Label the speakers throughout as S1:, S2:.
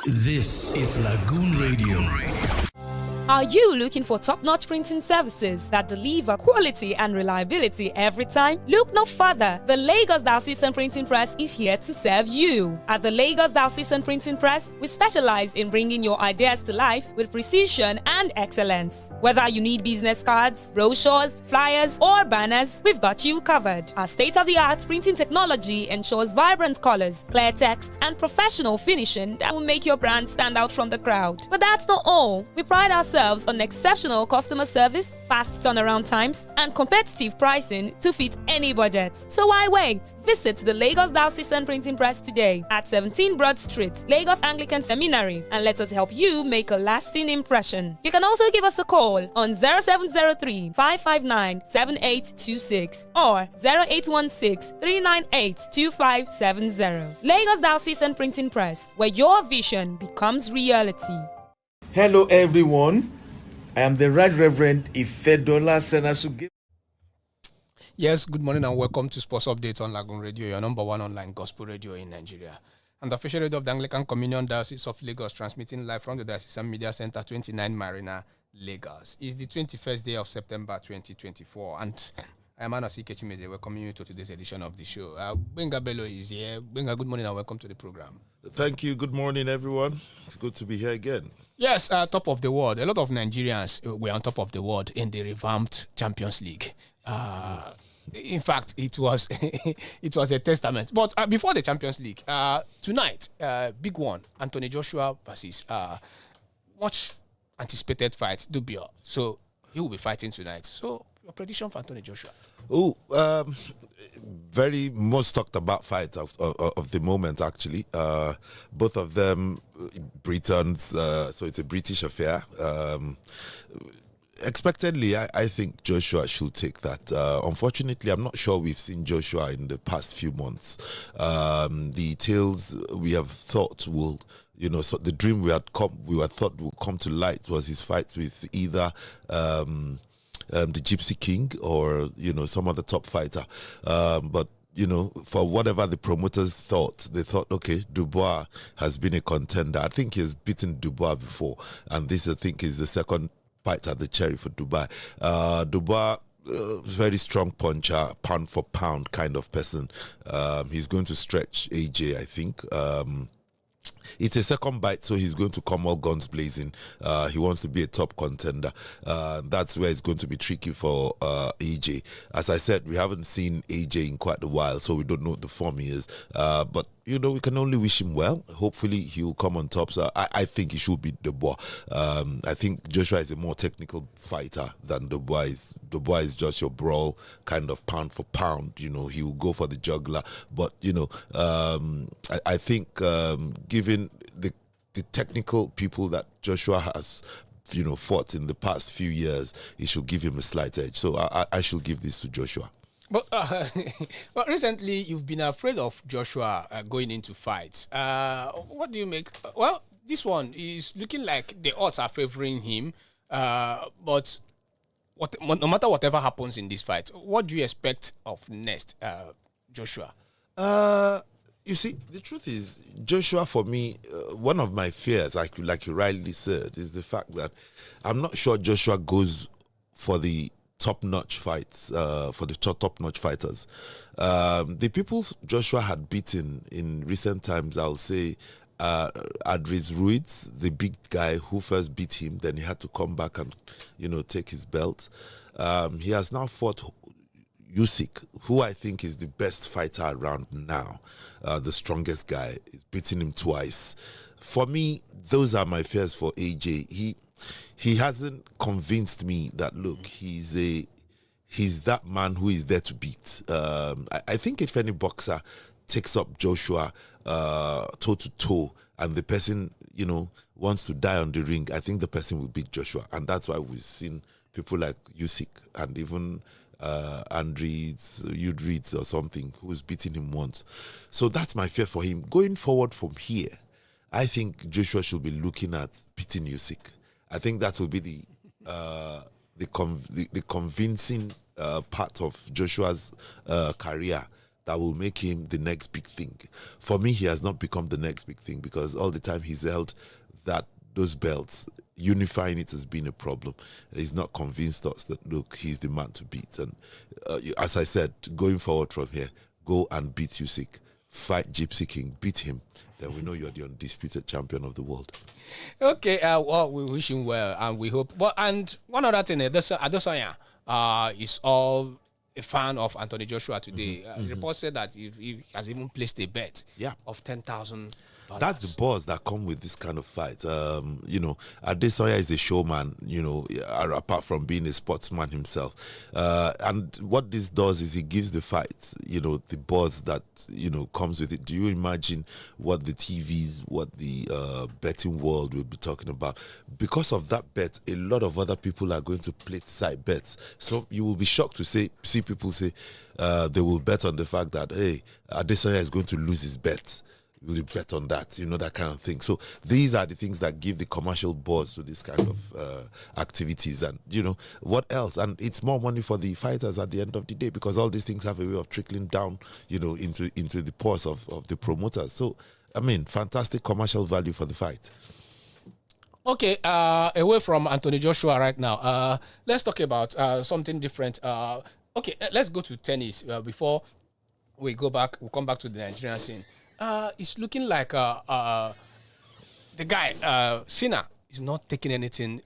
S1: This is Lagoon Radio.
S2: Are you looking for top-notch printing services that deliver quality and reliability every time? Look no further. The Lagos Diocesan Printing Press is here to serve you. At the Lagos Diocesan Printing Press, we specialize in bringing your ideas to life with precision and excellence. Whether you need business cards, brochures, flyers, or banners, we've got you covered. Our state-of-the-art printing technology ensures vibrant colors, clear text, and professional finishing that will make your brand stand out from the crowd. But that's not all. We pride ourselves on exceptional customer service, fast turnaround times, and competitive pricing to fit any budget. So why wait? Visit the Lagos Diocesan Printing Press today at 17 Broad Street, Lagos Anglican Seminary, and let us help you make a lasting impression. You can also give us a call on 0703 559 7826 or 0816 398 2570. Lagos Diocesan Printing Press, where your vision becomes reality.
S3: Hello everyone, I am the Right Reverend Ifedola Senasu.
S4: Yes, good morning and welcome to Sports Updates on Lagoon Radio, your number one online gospel radio in Nigeria. And the official radio of the Anglican Communion Diocese of Lagos, transmitting live from the Diocesan Media Center, 29 Marina, Lagos. It's the 21st day of September 2024, and I am Anasi Kechimeze, welcoming you to today's edition of the show. Gabriel is here. Good morning and welcome to the program.
S5: Thank you. Good morning, everyone. It's good to be here again.
S4: Yes, top of the world. A lot of Nigerians were on top of the world in the revamped Champions League. In fact, it was it was a testament. But before the Champions League, tonight, big one, Anthony Joshua versus much anticipated fight, Dubio. So he will be fighting tonight. So your prediction for Anthony Joshua?
S5: Very most talked about fight of the moment, actually. Both of them Britons, so it's a British affair. Expectedly, I think Joshua should take that. Unfortunately, I'm not sure we've seen Joshua in the past few months. The tales we have thought will, so the dream we had thought would come to light was his fights with either the Gypsy King or some other top fighter, but for whatever the promoters thought, they thought, okay, Dubois has been a contender. I think he has beaten Dubois before, and this I think is the second bite at the cherry for Dubois. Dubois, very strong puncher, pound for pound kind of person. He's going to stretch AJ, I think. It's a second bite, so he's going to come all guns blazing. He wants to be a top contender. That's where it's going to be tricky for AJ. As I said, we haven't seen AJ in quite a while, so we don't know what the form he is. But we can only wish him well. Hopefully, he'll come on top. So I think he should beat Dubois. I think Joshua is a more technical fighter than Dubois is. Dubois is just your brawl, kind of pound for pound. He will go for the juggler. But, I think given the technical people that Joshua has, fought in the past few years, he should give him a slight edge. So I should give this to Joshua.
S4: But recently, you've been afraid of Joshua going into fights. What do you make? Well, this one is looking like the odds are favoring him. But no matter whatever happens in this fight, what do you expect of next, Joshua?
S5: You see, the truth is, Joshua, for me, one of my fears, like you rightly said, is the fact that I'm not sure Joshua goes for the top-notch fights, for the top-notch fighters. The people Joshua had beaten in recent times, I'll say, Adris Ruiz, the big guy who first beat him, then he had to come back and, take his belt. He has now fought Usyk, who I think is the best fighter around now, the strongest guy. He's beaten him twice. For me, those are my fears for AJ. He hasn't convinced me that, look, he's that man who is there to beat. I think if any boxer takes up Joshua toe-to-toe and the person, wants to die on the ring, I think the person will beat Joshua. And that's why we've seen people like Usyk and even Udriz or something who's beaten him once. So that's my fear for him. Going forward from here, I think Joshua should be looking at beating Usyk. I think that will be the convincing part of Joshua's career that will make him the next big thing. For me, he has not become the next big thing because all the time he's held those belts, unifying it has been a problem. He's not convinced us that, look, he's the man to beat. And as I said, going forward from here, go and beat Usyk, fight Gypsy King, beat him. Then we know you're the undisputed champion of the world.
S4: Okay, well, we wish him well, and we hope. But and one other thing, Adesanya is all a fan of Anthony Joshua today. Reports said that he has even placed a bet of $10,000.
S5: That's the buzz that come with this kind of fight. Adesanya is a showman, apart from being a sportsman himself. And what this does is it gives the fight, the buzz that, comes with it. Do you imagine what the TVs, what the betting world will be talking about? Because of that bet, a lot of other people are going to place side bets. So you will be shocked to see people say they will bet on the fact that, hey, Adesanya is going to lose his bet. Will you bet on that? That kind of thing. So these are the things that give the commercial buzz to this kind of activities. And, what else? And it's more money for the fighters at the end of the day because all these things have a way of trickling down, into the purse of the promoters. So, fantastic commercial value for the fight.
S4: Okay, away from Anthony Joshua right now, let's talk about something different. Okay, let's go to tennis before we'll come back to the Nigerian scene. It's looking like the guy, Sinner, is not taking anything.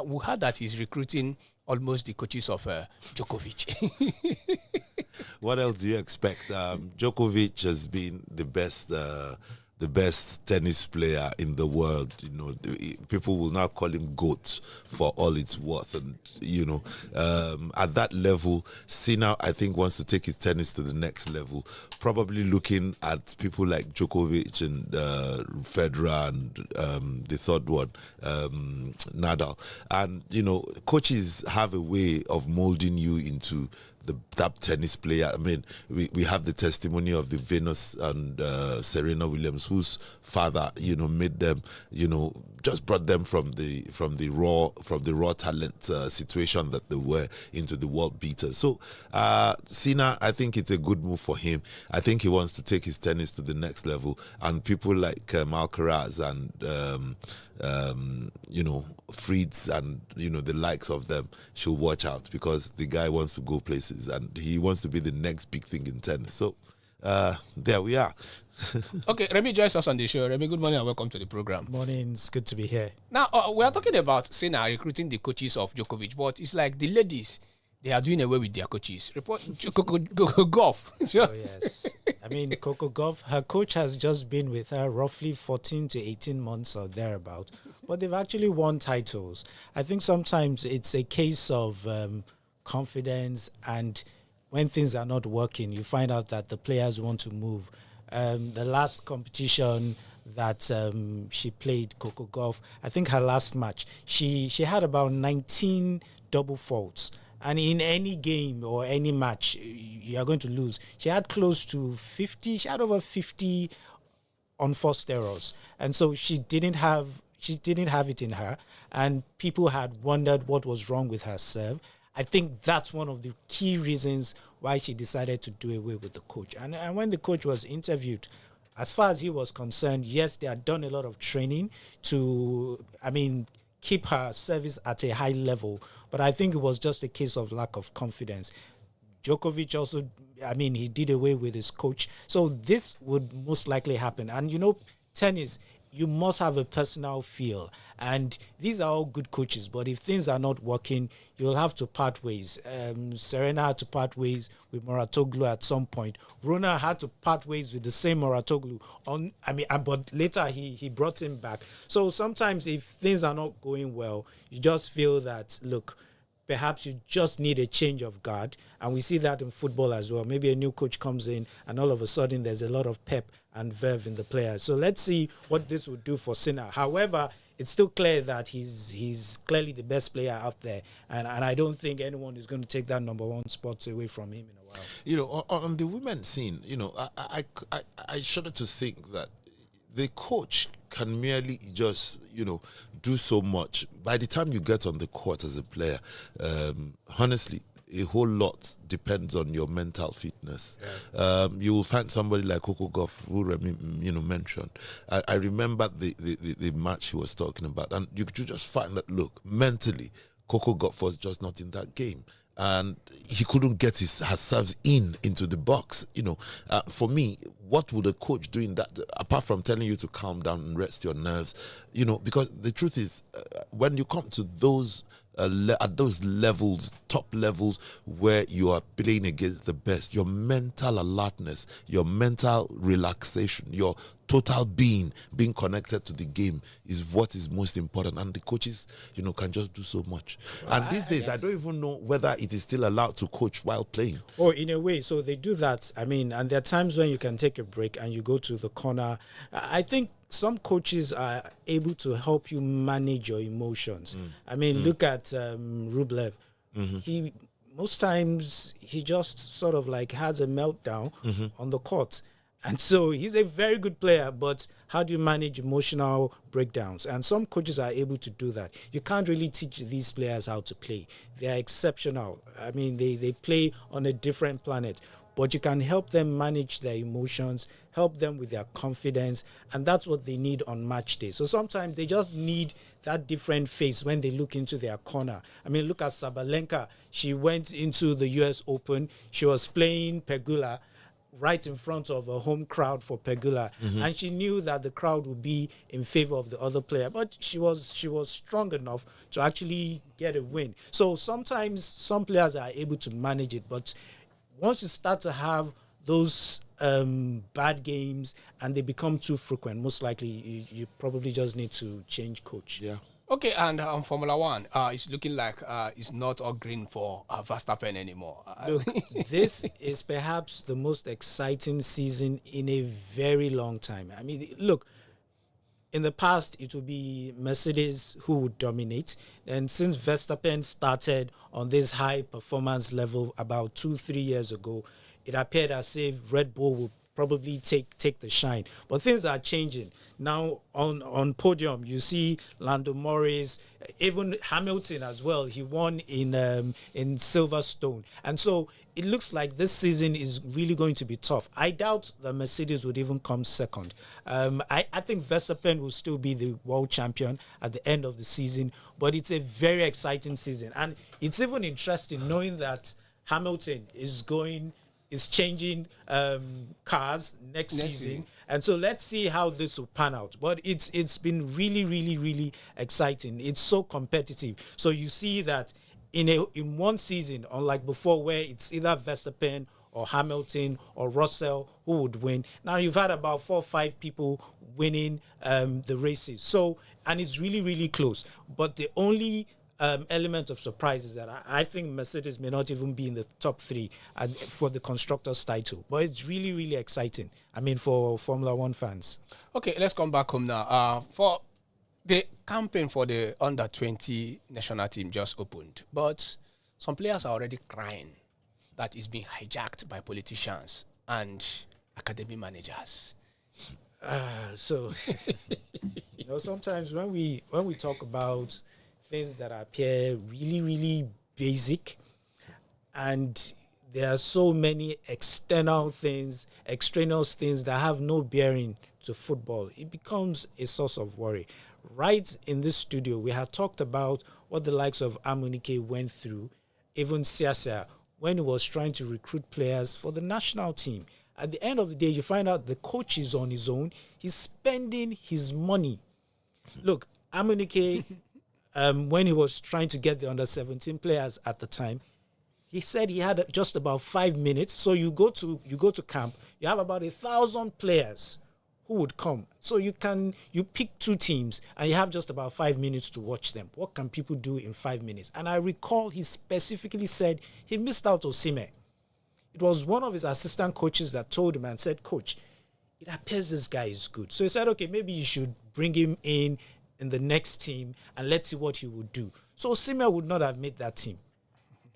S4: We heard that he's recruiting almost the coaches of Djokovic.
S5: What else do you expect? Djokovic has been the best tennis player in the world. People will now call him GOAT for all it's worth. And, at that level, Sinner, I think, wants to take his tennis to the next level. Probably looking at people like Djokovic and Federer and the third one, Nadal. And, coaches have a way of molding you into that tennis player. We have the testimony of the Venus and Serena Williams, whose father, made them, just brought them from the raw talent situation that they were into the world beaters. So, Sinner, I think it's a good move for him. I think he wants to take his tennis to the next level, and people like Alcaraz and Fritz and the likes of them should watch out because the guy wants to go places and he wants to be the next big thing in tennis. So there we are.
S4: Okay, Remy joins us on the show. Remy, good morning and welcome to the program.
S6: Morning, it's good to be here.
S4: Now, we are talking about Sinner recruiting the coaches of Djokovic, but it's like the ladies, they are doing away with their coaches. Report Coco Golf.
S6: Oh, yes. Coco Golf, her coach has just been with her roughly 14 to 18 months or thereabout, but they've actually won titles. I think sometimes it's a case of confidence, and when things are not working, you find out that the players want to move. The last competition that she played, Coco Golf, I think her last match, she had about 19 double faults. And in any game or any match, you are going to lose. She had close to 50. She had over 50 unforced errors, and so she didn't have it in her. And people had wondered what was wrong with her serve. I think that's one of the key reasons why she decided to do away with the coach. And when the coach was interviewed, as far as he was concerned, yes, they had done a lot of training to, keep her service at a high level. But I think it was just a case of lack of confidence. Djokovic also, he did away with his coach. So this would most likely happen. And, tennis, you must have a personal feel. And these are all good coaches. But if things are not working, you'll have to part ways. Serena had to part ways with Mouratoglou at some point. Rona had to part ways with the same Mouratoglou. But later he brought him back. So sometimes if things are not going well, you just feel that, look, perhaps you just need a change of guard. And we see that in football as well. Maybe a new coach comes in and all of a sudden there's a lot of pep and verve in the players. So let's see what this would do for Sinner. However, it's still clear that he's clearly the best player out there. And I don't think anyone is going to take that number one spot away from him in a while.
S5: On the women's scene, I shudder to think that the coach can merely just, do so much. By the time you get on the court as a player, honestly, a whole lot depends on your mental fitness. You will find somebody like Coco Gauff, who Remy, mentioned. I remember the match he was talking about, and you just find that, look, mentally, Coco Gauff was just not in that game. And he couldn't get his serves into the box. For me, what would a coach do in that, apart from telling you to calm down and rest your nerves? Because the truth is, when you come to those at those levels, top levels, where you are playing against the best, your mental alertness, your mental relaxation, your total being connected to the game is what is most important. And the coaches, can just do so much. Well, and these days, I don't even know whether it is still allowed to coach while playing.
S6: Oh, in a way. So they do that. I mean, and there are times when you can take a break and you go to the corner. I think some coaches are able to help you manage your emotions. I mean, look at Rev'd. He most times he just sort of like has a meltdown on the court. And so he's a very good player, but how do you manage emotional breakdowns? And some coaches are able to do that. You can't really teach these players how to play. They are exceptional. I mean, they play on a different planet. But you can help them manage their emotions, help them with their confidence, and that's what they need on match day. So sometimes they just need that different face when they look into their corner. I mean, look at Sabalenka. She went into the US Open. She was playing Pegula right in front of a home crowd for Pegula, and she knew that the crowd would be in favor of the other player, but she was strong enough to actually get a win. So sometimes some players are able to manage it, but once you start to have those bad games and they become too frequent, most likely you probably just need to change coach.
S5: Yeah.
S4: Okay, and Formula One, it's looking like it's not all green for Verstappen anymore.
S6: Look, this is perhaps the most exciting season in a very long time. I mean, look, in the past, it would be Mercedes who would dominate. And since Verstappen started on this high performance level about 2-3 years ago, it appeared as if Red Bull would probably take the shine. But things are changing. Now on podium, you see Lando Norris, even Hamilton as well. He won in Silverstone. And so it looks like this season is really going to be tough. I doubt the Mercedes would even come second. I think Verstappen will still be the world champion at the end of the season, but it's a very exciting season. And it's even interesting knowing that Hamilton is changing cars next season. And so let's see how this will pan out. But it's been really, really, really exciting. It's so competitive. So you see that in one season, unlike before where it's either Verstappen or Hamilton or Russell who would win, now you've had about 4 or 5 people winning the races. So, and it's really, really close. But the only element of surprise is that I think Mercedes may not even be in the top 3 for the constructors' title. But it's really, really exciting. I mean, for Formula One fans.
S4: Okay, let's come back home now. For the campaign for the under-20 national team just opened, but some players are already crying that it's being hijacked by politicians and academy managers.
S6: So, sometimes when we talk about things that appear really, really basic, and there are so many extraneous things that have no bearing to football, it becomes a source of worry. Right in this studio, we had talked about what the likes of Amunike went through, even Siasia, when he was trying to recruit players for the national team. At the end of the day, you find out the coach is on his own. He's spending his money. Look, Amunike, when he was trying to get the under-17 players at the time, he said he had just about 5 minutes. So you go to camp, you have about 1,000 players who would come. So you pick 2 teams and you have just about 5 minutes to watch them. What can people do in 5 minutes? And I recall he specifically said he missed out Osimhen. It was one of his assistant coaches that told him and said, "Coach, it appears this guy is good." So he said, "Okay, maybe you should bring him in the next team and let's see what he would do." So Osimhen would not have made that team.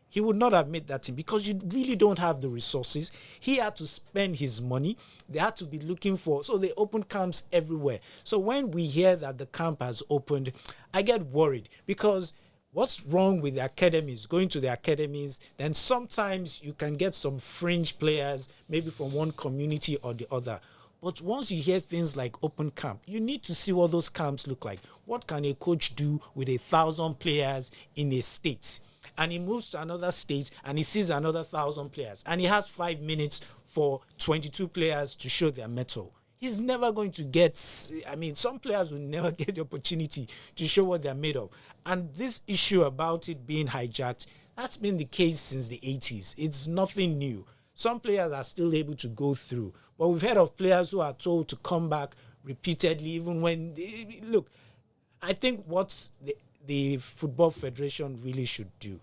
S6: He would not have made that team because you really don't have the resources. He had to spend his money. They had to be looking for, so they open camps everywhere. So when we hear that the camp has opened, I get worried because What's wrong with the academies, going to the academies, then sometimes you can get some fringe players, maybe from one community or the other. But once you hear things like open camp, you need to see what those camps look like. What can a coach do with 1,000 players in a state? And he moves to another state and he sees another 1,000 players. And he has 5 minutes for 22 players to show their mettle. He's never going to get, some players will never get the opportunity to show what they're made of. And this issue about it being hijacked, that's been the case since the 80s. It's nothing new. Some players are still able to go through. But we've heard of players who are told to come back repeatedly, even when look, I think what the Football Federation really should do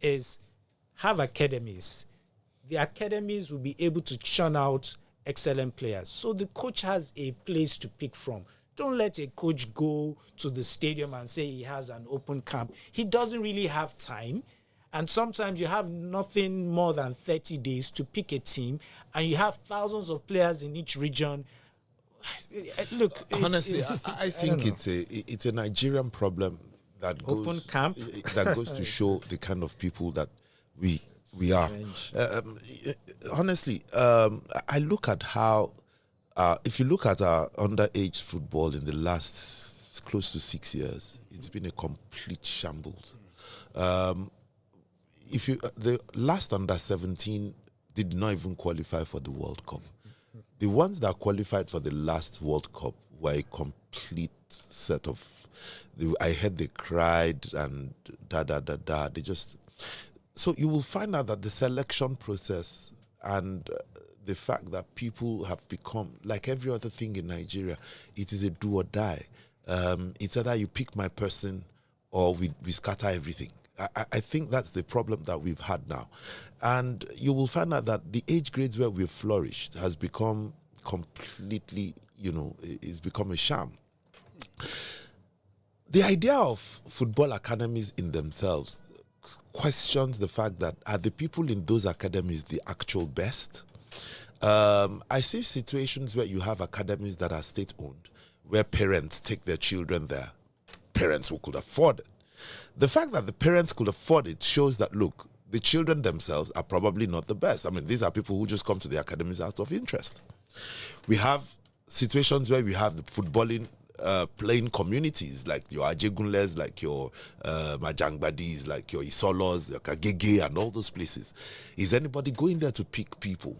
S6: is have academies. The academies will be able to churn out excellent players. So the coach has a place to pick from. Don't let a coach go to the stadium and say he has an open camp. He doesn't really have time. And sometimes you have nothing more than 30 days to pick a team, and you have thousands of players in each region. Look,
S5: honestly, I think it's a Nigerian problem that goes
S6: open camp
S5: that goes to show the kind of people that we are. Honestly, I look at how if you look at our underage football in the last close to 6 years, it's been a complete shambles. The last under 17 did not even qualify for the World Cup. The ones that qualified for the last World Cup were a complete set of. I heard they cried and They just. So you will find out that the selection process and the fact that people have become like every other thing in Nigeria, it is a do or die. It's either you pick my person or we scatter everything. I think that's the problem that we've had now. And you will find out that the age grades where we've flourished has become completely, it's become a sham. The idea of football academies in themselves questions the fact that are the people in those academies the actual best? I see situations where you have academies that are state-owned, where parents take their children there, parents who could afford it. The fact that the parents could afford it shows that, look, the children themselves are probably not the best. I mean, these are people who just come to the academies out of interest. We have situations where we have the footballing playing communities like your Ajegunles, like your Majangbadis, like your Isolos, like Agege and all those places. Is anybody going there to pick people?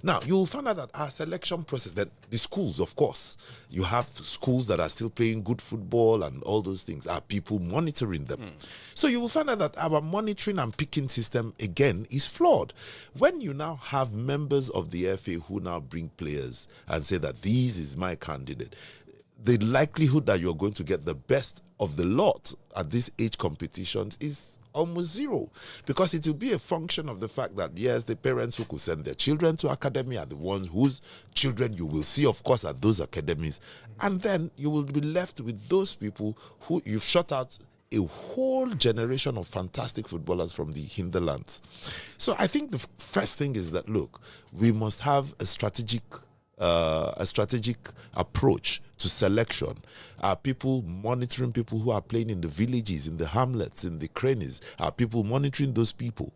S5: Now, you will find out that our selection process, that the schools, of course, you have schools that are still playing good football and all those things. Are people monitoring them? So you will find out that our monitoring and picking system, again, is flawed. When you now have members of the FA who now bring players and say that this is my candidate, the likelihood that you're going to get the best of the lot at these age competitions is almost zero, because it will be a function of the fact that, yes, the parents who could send their children to academy are the ones whose children you will see, of course, at those academies. And then you will be left with those people who you've shut out a whole generation of fantastic footballers from the hinterlands. So I think the first thing is that, look, we must have a strategic approach to selection. Are people monitoring people who are playing in the villages, in the hamlets, in the crannies? Are people monitoring those people?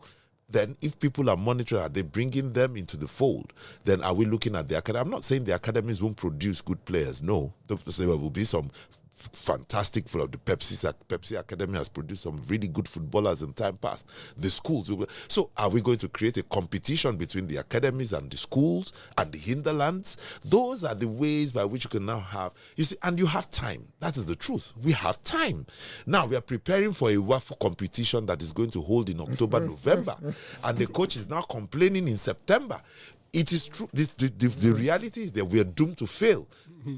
S5: Then if people are monitoring, are they bringing them into the fold? Then are we looking at the academy? I'm not saying the academies won't produce good players. No, there will be some fantastic for the Pepsi Academy has produced some really good footballers in time past. The schools will be, so are we going to create a competition between the academies and the schools and the hinterlands? Those are the ways by which you can now have, you see, and you have time. That is the truth. We have time. Now we are preparing for a WAFU competition that is going to hold in October, November, and the coach is now complaining in September. It is true. The reality is that we are doomed to fail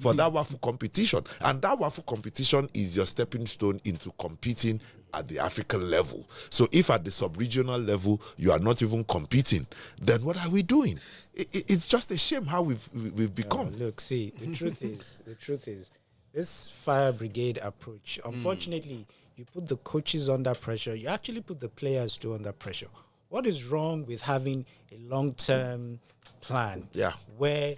S5: for that WAFU competition. And that WAFU competition is your stepping stone into competing at the African level. So if at the sub-regional level you are not even competing, then what are we doing? It's just a shame how we've become.
S6: Look, see, the truth is, this fire brigade approach, unfortunately, you put the coaches under pressure. You actually put the players too under pressure. What is wrong with having a long-term plan where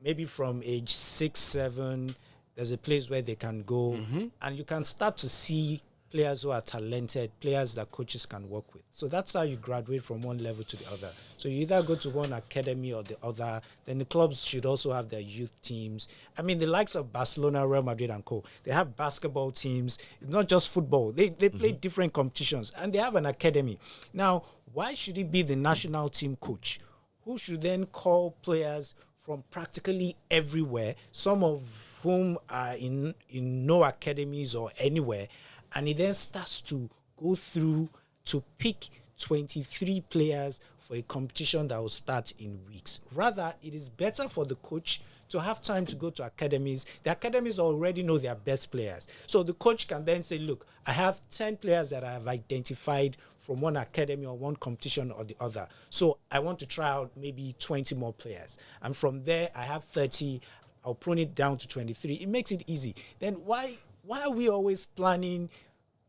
S6: maybe from age 6, 7, there's a place where they can go and you can start to see players who are talented, players that coaches can work with. So that's how you graduate from one level to the other. So you either go to one academy or the other. Then the clubs should also have their youth teams. I mean, the likes of Barcelona, Real Madrid and co, they have basketball teams. It's not just football. They play different competitions and they have an academy. Now, why should it be the national team coach who should then call players from practically everywhere, some of whom are in no academies or anywhere, and he then starts to go through to pick 23 players for a competition that will start in weeks? Rather, it is better for the coach to have time to go to academies. The academies already know their best players. So the coach can then say, look, I have 10 players that I have identified from one academy or one competition or the other. So I want to try out maybe 20 more players. And from there, I have 30. I'll prune it down to 23. It makes it easy. Then why are we always planning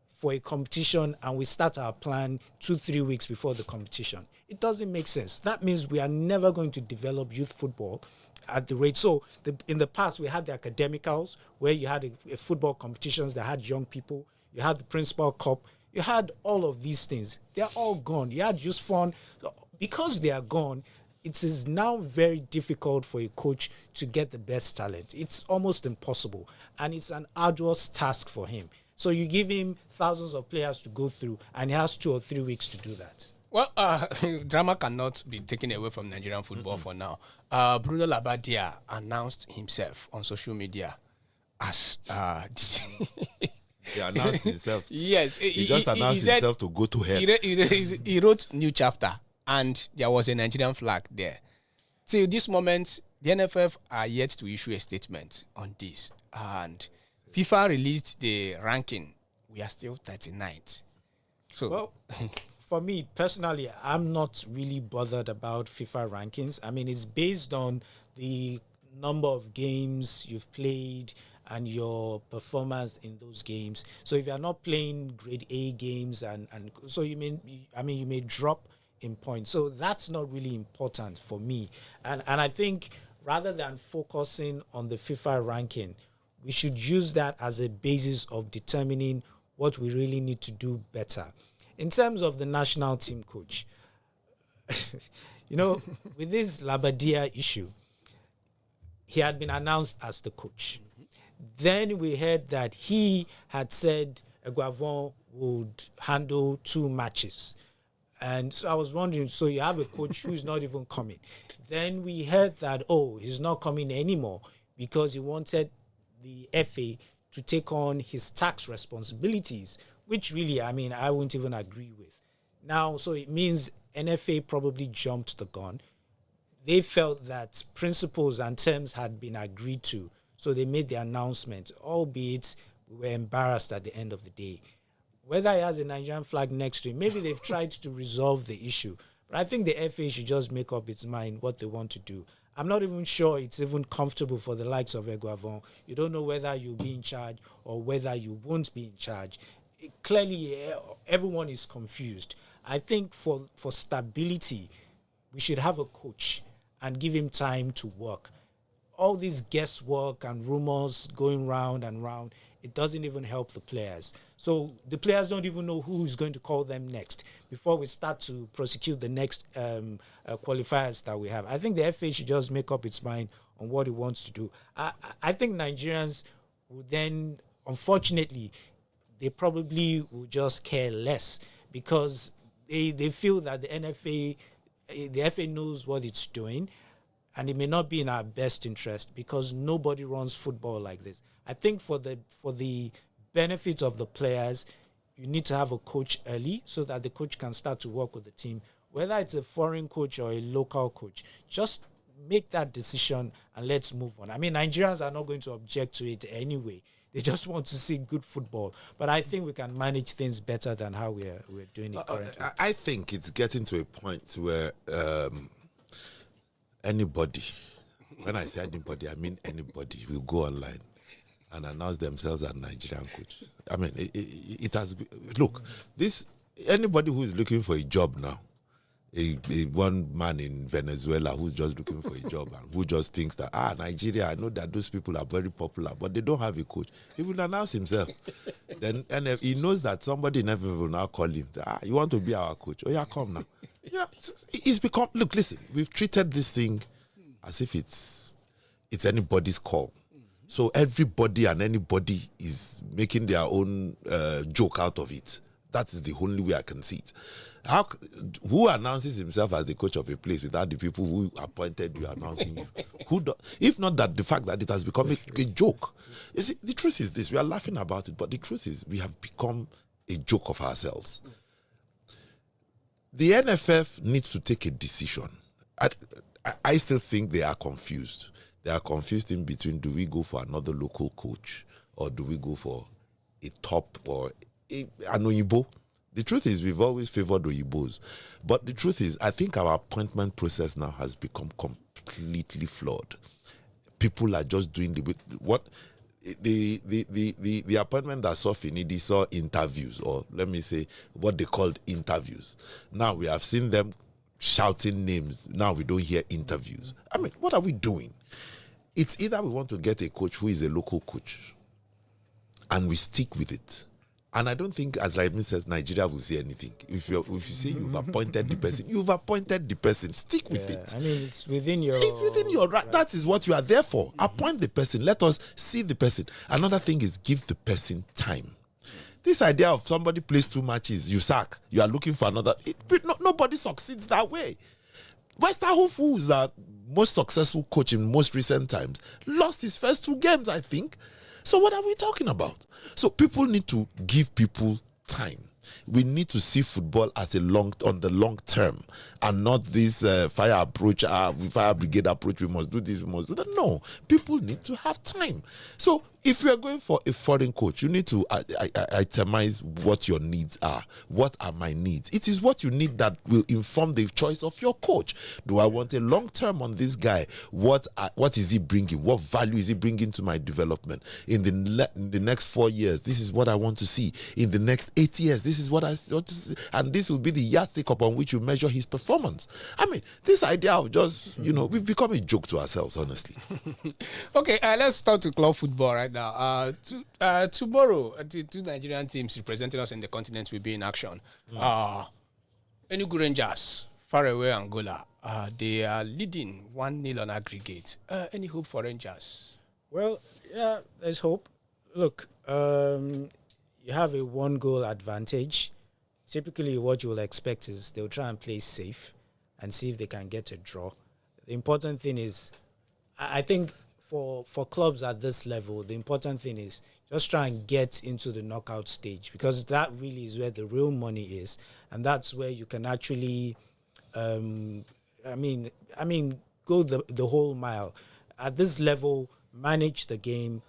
S6: for a competition and we start our plan 2-3 weeks before the competition? It doesn't make sense. That means we are never going to develop youth football at the rate. So in the past, we had the academicals where you had a football competitions that had young people. You had the Principal Cup. You had all of these things. They're all gone. You had Youth Fund. Because they are gone, it is now very difficult for a coach to get the best talent. It's almost impossible. And it's an arduous task for him. So you give him thousands of players to go through, and he has 2 or 3 weeks to do that.
S4: Well, drama cannot be taken away from Nigerian football for now. Bruno Labbadia announced himself on social media as...
S5: He announced himself.
S4: Yes.
S5: He just announced himself to go to hell.
S4: He wrote new chapter, and there was a Nigerian flag there. Till this moment, the NFF are yet to issue a statement on this. And FIFA released the ranking. We are still 39th. So,
S6: well, for me personally, I'm not really bothered about FIFA rankings. I mean, it's based on the number of games you've played and your performance in those games. So if you're not playing grade A games and so you may drop in points. So that's not really important for me. And I think rather than focusing on the FIFA ranking, we should use that as a basis of determining what we really need to do better. In terms of the national team coach, with this Labbadia issue, he had been announced as the coach. Then we heard that he had said Eguavoen would handle 2 matches. And so I was wondering, so you have a coach who's not even coming. Then we heard that, he's not coming anymore because he wanted the FA to take on his tax responsibilities, which really, I wouldn't even agree with. Now, so it means NFA probably jumped the gun. They felt that principles and terms had been agreed to, so they made the announcement, albeit we were embarrassed at the end of the day. Whether he has a Nigerian flag next to him, maybe they've tried to resolve the issue. But I think the FA should just make up its mind what they want to do. I'm not even sure it's even comfortable for the likes of Eguavoen. You don't know whether you'll be in charge or whether you won't be in charge. Clearly, everyone is confused. I think for stability, we should have a coach and give him time to work. All this guesswork and rumors going round and round, it doesn't even help the players. So the players don't even know who is going to call them next before we start to prosecute the next qualifiers that we have. I think the FA should just make up its mind on what it wants to do. I think Nigerians would then, unfortunately, they probably will just care less because they feel that the FA knows what it's doing, and it may not be in our best interest because nobody runs football like this. I think for the benefit of the players, you need to have a coach early so that the coach can start to work with the team. Whether it's a foreign coach or a local coach, just make that decision and let's move on. Nigerians are not going to object to it anyway. They just want to see good football. But I think we can manage things better than how we're doing it currently.
S5: I think it's getting to a point where anybody, when I say anybody, I mean anybody, will go online and announce themselves as Nigerian coach. It has been, look, anybody who is looking for a job now, a one man in Venezuela who's just looking for a job and who just thinks that Nigeria, I know that those people are very popular, but they don't have a coach. He will announce himself. Then and if he knows that somebody never will now call him. You want to be our coach? Oh yeah, come now. It's become. Look, listen. We've treated this thing as if it's anybody's call. So everybody and anybody is making their own joke out of it. That is the only way I can see it. Who announces himself as the coach of a place without the people who appointed you announcing you? If not that the fact that it has become a joke. You see, the truth is this: we are laughing about it, but the truth is we have become a joke of ourselves. The NFF needs to take a decision. I still think they are confused. They are confused in between: do we go for another local coach or do we go for a top or an Oyibo? The truth is, we've always favored Oyibos. But the truth is, I think our appointment process now has become completely flawed. People are just doing the appointment that saw Finidi saw interviews, or let me say, what they called interviews. Now we have seen them shouting names. Now we don't hear interviews. I mean, what are we doing? It's either we want to get a coach who is a local coach, and we stick with it. And I don't think, as Raimi says, Nigeria will say anything. If you say you've appointed the person, you've appointed the person. Stick with it.
S6: I mean, it's within your
S5: right. That is what you are there for. Appoint the person. Let us see the person. Another thing is give the person time. This idea of somebody plays 2 matches, you sack, you are looking for another. Nobody succeeds that way. Wester Hofu, who is our most successful coach in most recent times, lost his first 2 games, I think. So what are we talking about? So people need to give people time. We need to see football as on the long term, and not this fire brigade approach. We must do this, we must do that. No, people need to have time. So if you are going for a foreign coach, you need to itemize what your needs are. What are my needs? It is what you need that will inform the choice of your coach. Do I want a long term on this guy? What is he bringing? What value is he bringing to my development? In the next 4 years, this is what I want to see. In the next 8 years, this is what I want to see. And this will be the yardstick upon which you measure his performance. I mean, this idea of just, we've become a joke to ourselves, honestly.
S4: Okay, let's start to club football right now. Tomorrow, 2 Nigerian teams representing us in the continent will be in action. Enugu Rangers, far away Angola. They are leading 1-0 on aggregate. Any hope for Rangers?
S6: Well, yeah, there's hope. Look, you have a 1-goal advantage. Typically, what you will expect is they'll try and play safe and see if they can get a draw. The important thing is, I think for clubs at this level, the important thing is just try and get into the knockout stage, because that really is where the real money is, and that's where you can actually, go the whole mile. At this level, manage the game.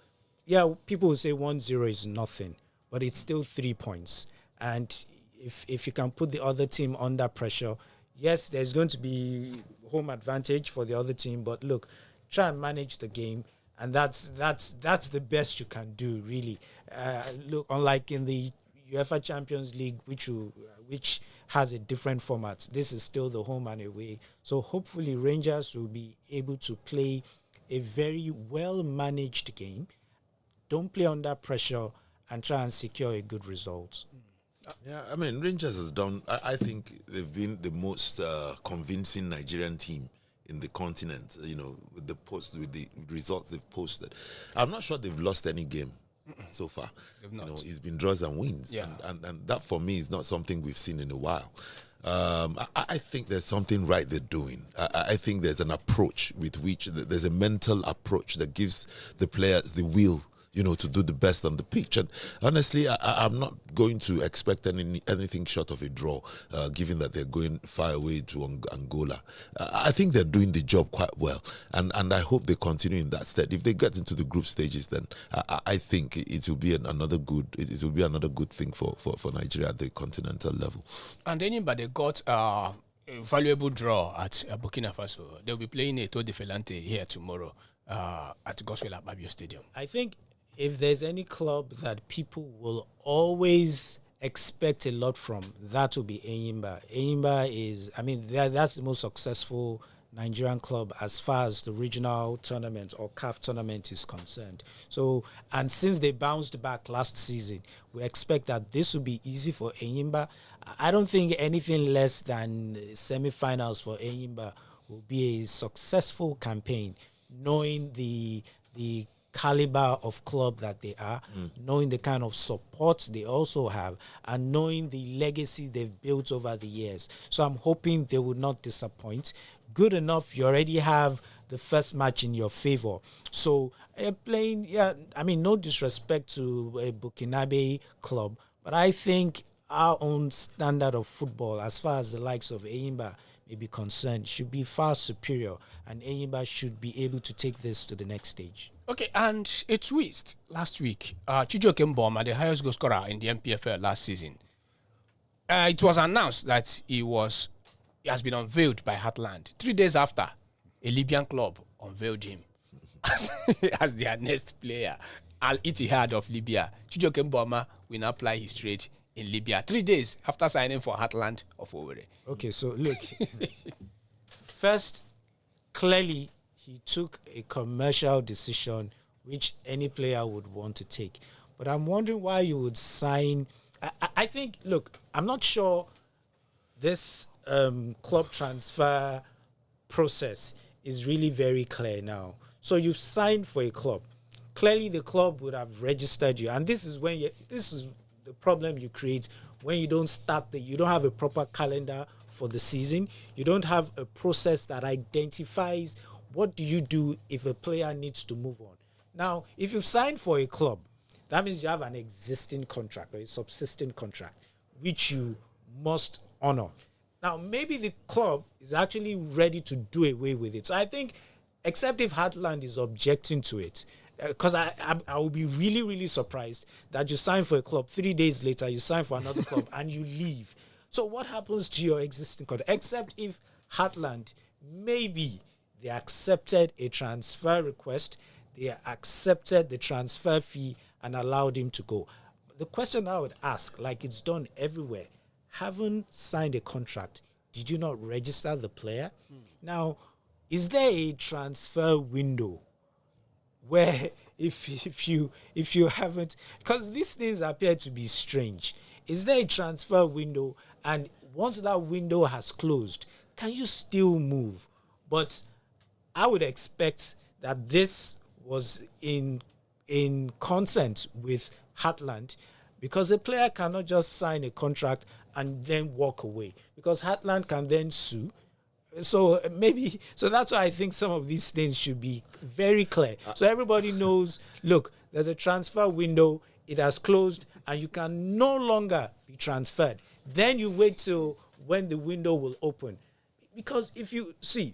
S6: Yeah, people will say 1-0 is nothing, but it's still 3 points. And if you can put the other team under pressure, yes, there's going to be home advantage for the other team, but look, try and manage the game, and that's the best you can do, really. Look, unlike in the UEFA Champions League, which has a different format, this is still the home and away. So hopefully Rangers will be able to play a very well-managed game, don't play under pressure, and try and secure a good result.
S5: Yeah, I mean, Rangers has done, I think they've been the most convincing Nigerian team in the continent, with the results they've posted. I'm not sure they've lost any game so far.
S4: They've not.
S5: It's been draws and wins.
S4: Yeah.
S5: And that, for me, is not something we've seen in a while. I think there's something right they're doing. I think there's an approach with which, there's a mental approach that gives the players the will, to do the best on the pitch. And honestly, I'm not going to expect anything short of a draw, given that they're going far away to Angola. I think they're doing the job quite well, and I hope they continue in that state. If they get into the group stages, then I think it will be another good thing for Nigeria at the continental level.
S4: And anybody got a valuable draw at Burkina Faso. They'll be playing a Tour de Felante here tomorrow at Gospel at Babio Stadium.
S6: I think if there's any club that people will always expect a lot from, that will be Enyimba. Enyimba is, I mean, that's the most successful Nigerian club as far as the regional tournament or CAF tournament is concerned. So, and since they bounced back last season, we expect that this will be easy for Enyimba. I don't think anything less than semi-finals for Enyimba will be a successful campaign, knowing the caliber of club that they are, knowing the kind of support they also have, and knowing the legacy they've built over the years. So I'm hoping they will not disappoint. Good enough, you already have the first match in your favor. So playing, I mean, no disrespect to a Burkinabe club, but I think our own standard of football, as far as the likes of Enyimba may be concerned, should be far superior, and Enyimba should be able to take this to the next stage.
S4: Okay, and a twist last week. Chijioke Mboma, the highest goal scorer in the MPFL last season, it was announced that he has been unveiled by Heartland. 3 days after, a Libyan club unveiled him as their next player. Al Ittihad of Libya. Chijioke Mboma will now apply his trade in Libya 3 days after signing for Heartland of Owerri.
S6: Okay, so look, first, clearly, he took a commercial decision which any player would want to take. But I'm wondering why you would sign. I think, look, I'm not sure this club transfer process is really very clear now. So you've signed for a club. Clearly, the club would have registered you. And this is the problem you create when you don't you don't have a proper calendar for the season. You don't have a process that identifies what do you do if a player needs to move on. Now, if you've signed for a club, that means you have an existing contract or a subsisting contract, which you must honor. Now, maybe the club is actually ready to do away with it. So I think, except if Heartland is objecting to it, because I will be really, really surprised that you sign for a club, 3 days later you sign for another club and you leave. So what happens to your existing contract? Except if Heartland, maybe they accepted a transfer request, they accepted the transfer fee and allowed him to go. The question I would ask, like it's done everywhere, haven't signed a contract, did you not register the player? Now, is there a transfer window where if you haven't, because these things appear to be strange, is there a transfer window, and once that window has closed, can you still move? But I would expect that this was in consent with Heartland, because a player cannot just sign a contract and then walk away, because Heartland can then sue. So that's why I think some of these things should be very clear. So everybody knows, look, there's a transfer window, it has closed, and you can no longer be transferred. Then you wait till when the window will open. Because if you see,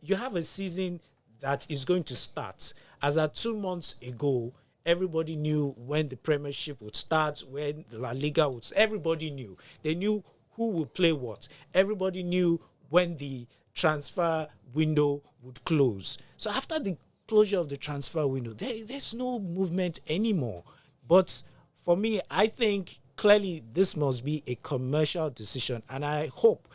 S6: you have a season that is going to start. As at 2 months ago, everybody knew when the Premiership would start, when the La Liga would start. Everybody knew. They knew who would play what. Everybody knew when the transfer window would close. So after the closure of the transfer window, there's no movement anymore. But for me, I think clearly this must be a commercial decision, and I hope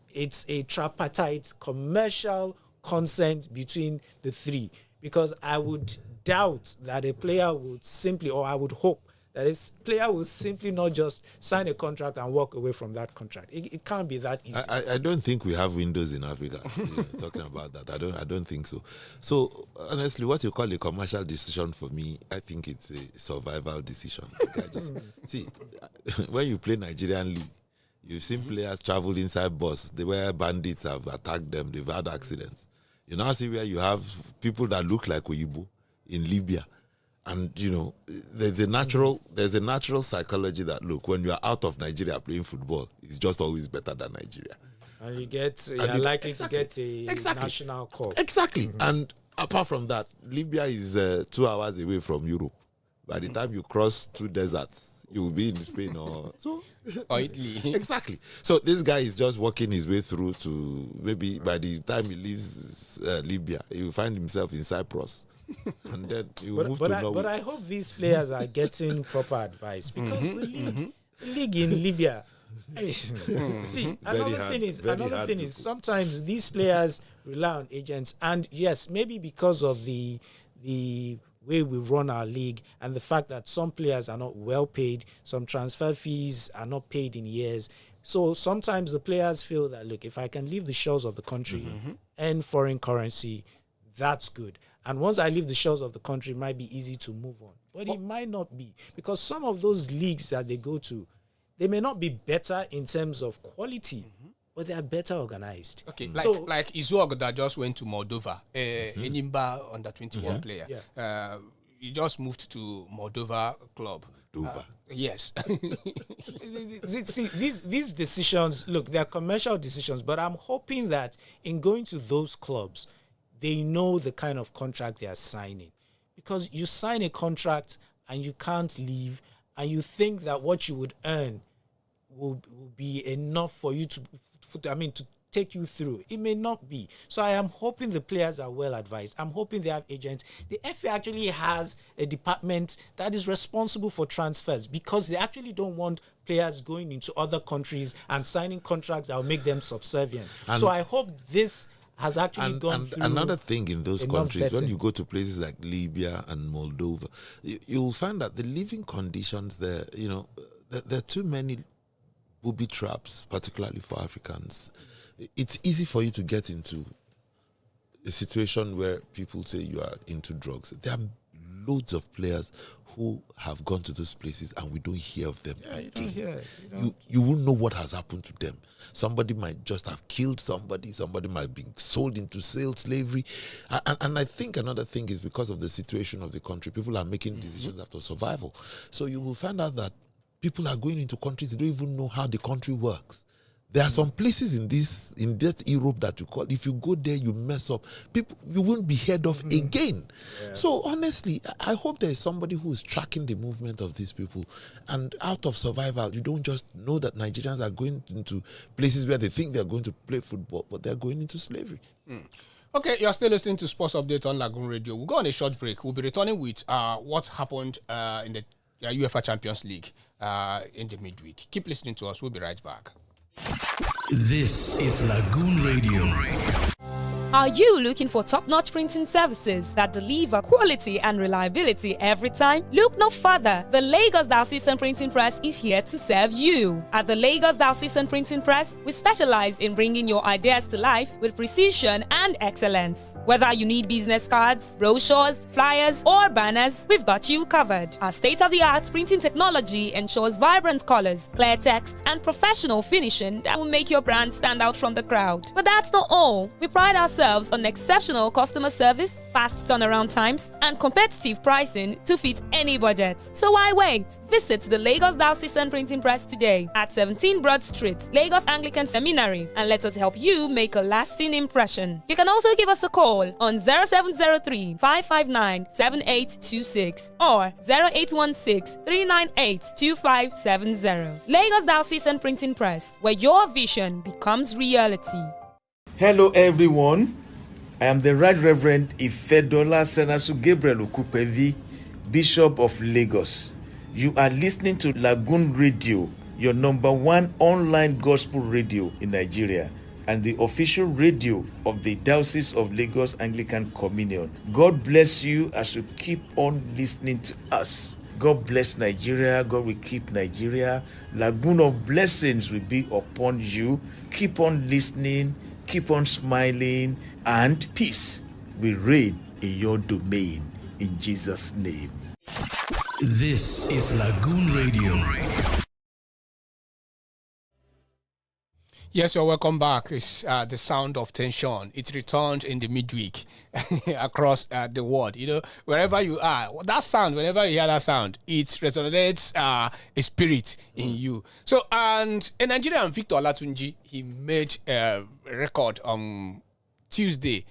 S6: it's a tripartite commercial consent between the three, because I would doubt that a player would simply, or I would hope that a player will simply not just sign a contract and walk away from that contract. It can't be that easy.
S5: I don't think we have windows in Africa. Talking about that, I don't think so. So honestly, what you call a commercial decision, for me, I think it's a survival decision. Okay, see, when you play Nigerian league, you've seen players travel inside bus. Where bandits have attacked them. They've had accidents. You now see where you have people that look like Oyibo in Libya. And, you know, there's a natural psychology that, look, when you're out of Nigeria playing football, it's just always better than Nigeria.
S6: And you're likely to get a national call.
S5: Exactly. And apart from that, Libya is 2 hours away from Europe. By the time you cross 2 deserts, you will be in Spain or
S4: Italy.
S5: Exactly. So this guy is just working his way through to, maybe by the time he leaves Libya, he will find himself in Cyprus. And then he will move to Norway.
S6: But I hope these players are getting proper advice, because league in Libya. I mean, see, another thing is sometimes these players rely on agents, and yes, maybe because of the way we run our league and the fact that some players are not well paid, some transfer fees are not paid in years. So sometimes the players feel that, look, if I can leave the shores of the country and foreign currency, that's good. And once I leave the shores of the country, it might be easy to move on. But it might not be, because some of those leagues that they go to, they may not be better in terms of quality, but they are better organized.
S4: Okay, like Izuog that just went to Moldova, Enimba under 21 player. Yeah. He just moved to Moldova club. Yes.
S6: See, these decisions, look, they're commercial decisions, but I'm hoping that in going to those clubs, they know the kind of contract they are signing. Because you sign a contract and you can't leave, and you think that what you would earn will be enough for you to take you through. It may not be. So I am hoping the players are well advised. I'm hoping they have agents. The FA actually has a department that is responsible for transfers, because they actually don't want players going into other countries and signing contracts that will make them subservient. And so I hope this has actually gone through.
S5: Another thing in those countries,
S6: vetting.
S5: when you go to places like Libya and Moldova, you'll find that the living conditions there, there are too many booby traps, particularly for Africans. It's easy for you to get into a situation where people say you are into drugs. There are loads of players who have gone to those places and we don't hear of them.
S6: Yeah, you don't hear.
S5: You won't know what has happened to them. Somebody might just have killed somebody. Somebody might have been sold into slavery. And I think another thing is because of the situation of the country, people are making decisions after survival. So you will find out that people are going into countries, they don't even know how the country works. There are some places in that Europe that you call, if you go there, you mess up. People, you won't be heard of again. Yeah. So honestly, I hope there is somebody who is tracking the movement of these people. And out of survival, you don't just know that Nigerians are going into places where they think they're going to play football, but they're going into slavery.
S4: Okay, you're still listening to Sports Update on Lagoon Radio. We'll go on a short break. We'll be returning with what happened in the UEFA Champions League in the midweek. Keep listening to us. We'll be right back.
S1: This is Lagoon Radio.
S2: Are you looking for top-notch printing services that deliver quality and reliability every time? Look no further. The Lagos Diocesan Printing Press is here to serve you. At the Lagos Diocesan Printing Press, we specialize in bringing your ideas to life with precision and excellence. Whether you need business cards, brochures, flyers, or banners, we've got you covered. Our state-of-the-art printing technology ensures vibrant colors, clear text, and professional finishing that will make your brand stand out from the crowd. But that's not all. We pride ourselves on exceptional customer service, fast turnaround times, and competitive pricing to fit any budget. So why wait? Visit the Lagos Diocesan Printing Press today at 17 Broad Street, Lagos Anglican Seminary, and let us help you make a lasting impression. You can also give us a call on 0703 559 7826 or 0816 398 2570. Lagos Diocesan Printing Press, where your vision becomes reality.
S3: Hello everyone, I am the Right Reverend Ifedola Senasu Gabriel Okupevi, Bishop of Lagos. You are listening to Lagoon Radio, your number one online gospel radio in Nigeria, and the official radio of the Diocese of Lagos Anglican Communion. God bless you as you keep on listening to us. God bless Nigeria. God will keep Nigeria. Lagoon of blessings will be upon you. Keep on listening. Keep on smiling, and peace will reign in your domain. In Jesus' name.
S1: This is Lagoon Radio.
S4: Yes, you're welcome back. It's the sound of tension. It returned in the midweek across the world. Wherever you are, that sound, whenever you hear that sound, it resonates a spirit in you. So, and a Nigerian, Ifedola, he made a record on Tuesday,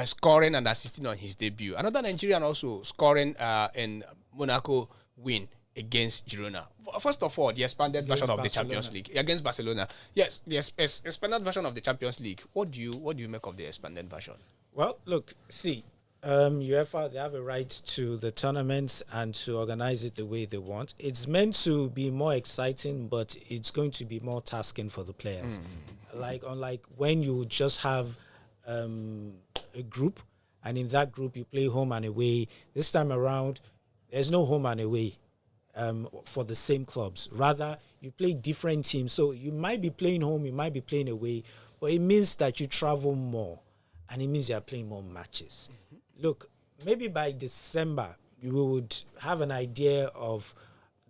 S4: scoring and assisting on his debut. Another Nigerian also scoring in Monaco win against Girona. First of all, the expanded version of the Champions League against Barcelona. Yes, the expanded version of the Champions League. What do you make of the expanded version?
S6: Well, look, see, UEFA, they have a right to the tournaments and to organize it the way they want. It's meant to be more exciting, but it's going to be more tasking for the players. Unlike when you just have a group, and in that group you play home and away. This time around, there's no home and away for the same clubs. Rather, you play different teams. So you might be playing home, you might be playing away, but it means that you travel more, and it means you are playing more matches. Look, maybe by December, we would have an idea of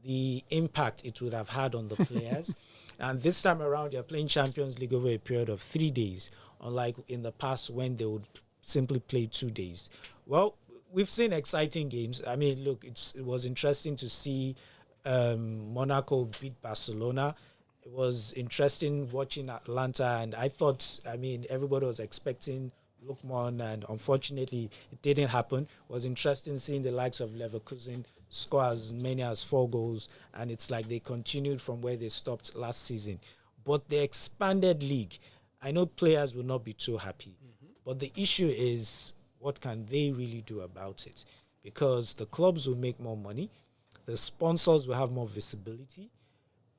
S6: the impact it would have had on the players. And this time around, you're playing Champions League over a period of 3 days, unlike in the past when they would simply play 2 days. Well, we've seen exciting games. I mean, look, it was interesting to see Monaco beat Barcelona. It was interesting watching Atlanta, and I thought, everybody was expecting Lukman, and unfortunately it didn't happen. It was interesting seeing the likes of Leverkusen score as many as 4 goals, and it's like they continued from where they stopped last season. But the expanded league, I know players will not be too happy, but the issue is, what can they really do about it? Because the clubs will make more money, the sponsors will have more visibility,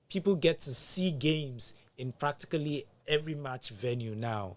S6: people get to see games in practically every match venue now,